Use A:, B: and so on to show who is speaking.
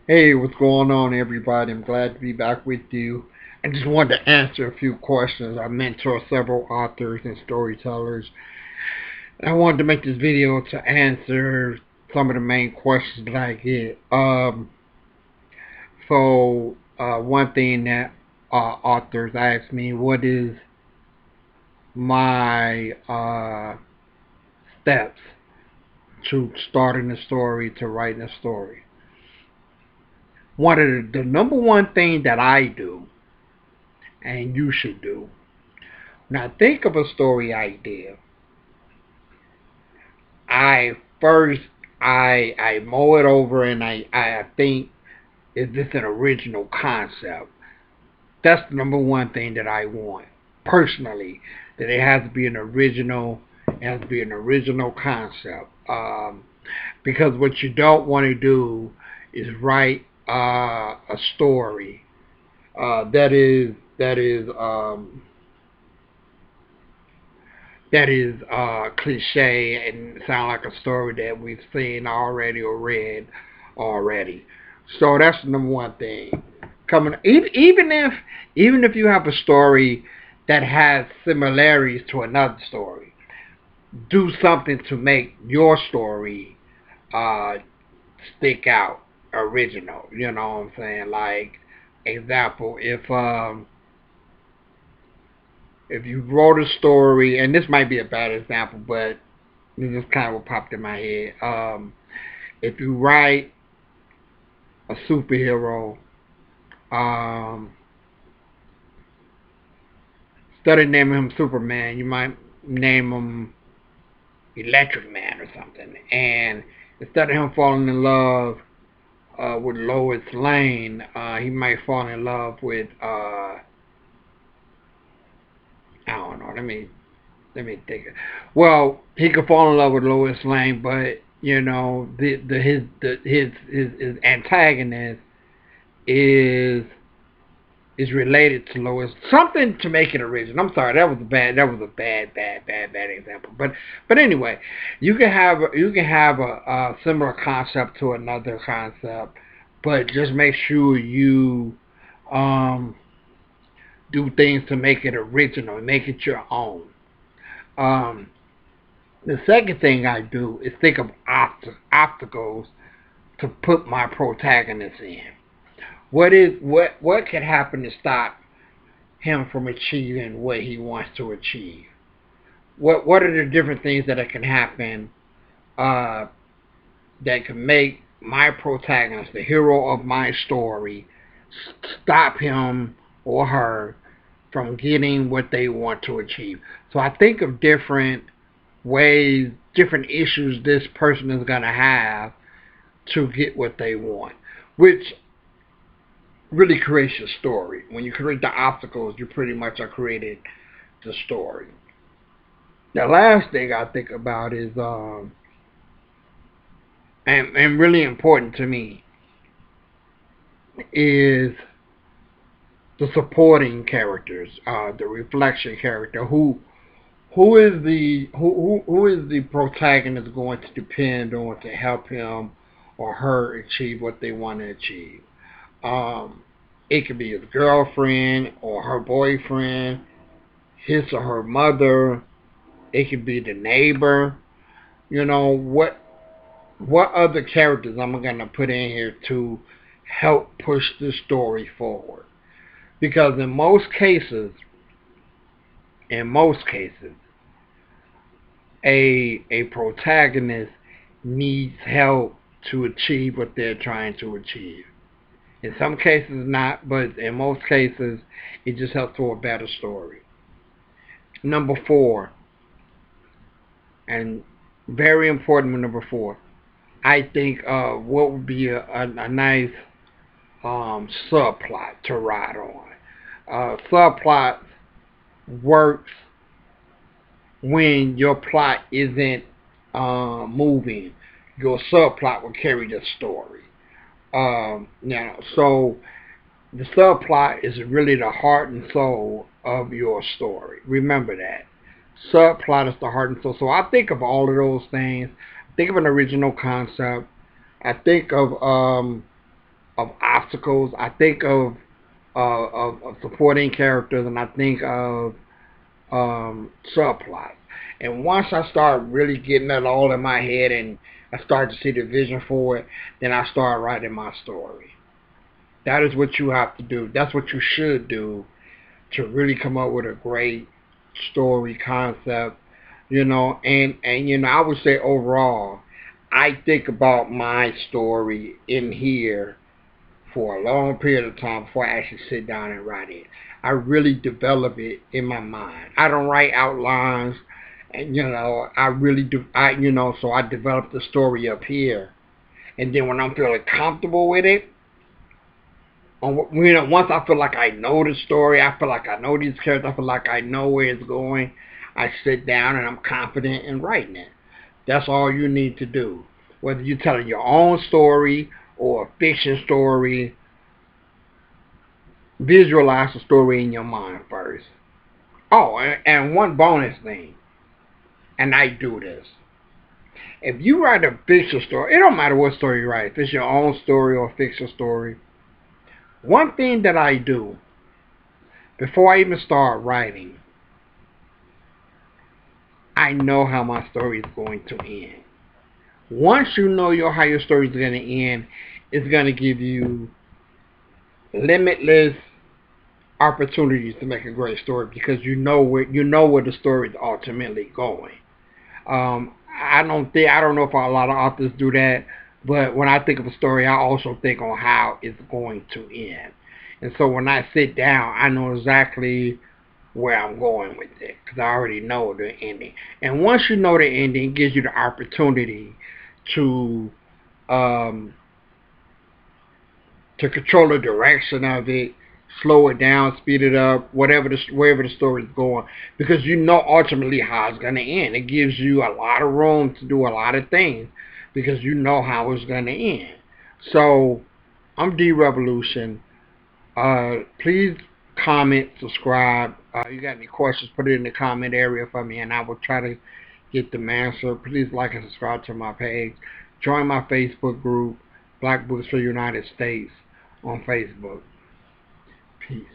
A: Hey, what's going on, everybody? I'm glad to be back with you. I just wanted to answer a few questions. I mentor several authors and storytellers. I wanted to make this video to answer some of the main questions that I get. One thing that authors ask me, what is my steps to starting a story, to writing a story? One of the number one thing that I do, and you should do, now think of a story idea. I first I mow it over and I think, is this an original concept? That's the number one thing that I want personally. That it has to be an original, it has to be an original concept. Because what you don't want to do is write a story that is cliche and sound like a story that we've seen already or read already. So that's the number one thing. Coming even if you have a story that has similarities to another story, do something to make your story uh, stick out, original. You know what I'm saying? Like example, if you wrote a story, and this might be a bad example, but this is kind of what popped in my head. If you write a superhero, um, instead of naming him Superman, you might name him Electric Man or something. And instead of him falling in love with Lois Lane, he might fall in love with I don't know. Let me think. Well, he could fall in love with Lois Lane, but you know his antagonist is related to Lois. Something to make it original. I'm sorry, that was a bad example. But anyway, you can have a similar concept to another concept, but just make sure you um, do things to make it original, make it your own. Um, the second thing I do is think of obstacles to put my protagonist in. What could happen to stop him from achieving what he wants to achieve? What are the different things that can happen uh, that can make my protagonist, the hero of my story, stop him or her from getting what they want to achieve? So I think of different ways, different issues this person is going to have to get what they want, which really creates your story. When you create the obstacles, you pretty much are creating the story. The last thing I think about is, and really important to me, is the supporting characters, the reflection character. Who is the protagonist going to depend on to help him or her achieve what they want to achieve? Um, it could be his girlfriend or her boyfriend, his or her mother. It could be the neighbor. You know what other characters I'm gonna put in here to help push the story forward? Because in most cases, a protagonist needs help to achieve what they're trying to achieve. In some cases, not, but in most cases, it just helps for a better story. Number four, and very important with number four, I think what would be a nice subplot to ride on. Subplot works when your plot isn't moving. Your subplot will carry the story. So the subplot is really the heart and soul of your story. Remember that. Subplot is the heart and soul. So I think of all of those things. I think of an original concept. I think of obstacles. I think of supporting characters, and I think of subplots. And once I start really getting that all in my head and I start to see the vision for it, then I start writing my story. That is what you have to do. That's what you should do to really come up with a great story concept, and I would say overall, I think about my story in here for a long period of time before I actually sit down and write it. I really develop it in my mind. I don't write outlines, and I really do. So I develop the story up here, and then when I'm feeling comfortable with it, once I feel like I know the story, I feel like I know these characters, I feel like I know where it's going, I sit down and I'm confident in writing it. That's all you need to do. Whether you're telling your own story or a fiction story, visualize the story in your mind first. Oh, and one bonus thing, and I do this. If you write a fiction story, it don't matter what story you write, if it's your own story or a fiction story, one thing that I do before I even start writing, I know how my story is going to end. Once you know how your story is going to end, it's going to give you limitless opportunities to make a great story because you know where the story is ultimately going. I don't know if a lot of authors do that, but when I think of a story, I also think on how it's going to end. And so when I sit down, I know exactly where I'm going with it because I already know the ending. And once you know the ending, it gives you the opportunity to um, to control the direction of it, slow it down, speed it up, wherever the story is going, because you know ultimately how it's going to end. It gives you a lot of room to do a lot of things because you know how it's going to end. So I'm D Revolution. Please comment, subscribe. You got any questions, put it in the comment area for me, and I will try to get them answered. Please like and subscribe to my page. Join my Facebook group, Black Books for the United States, on Facebook. Peace.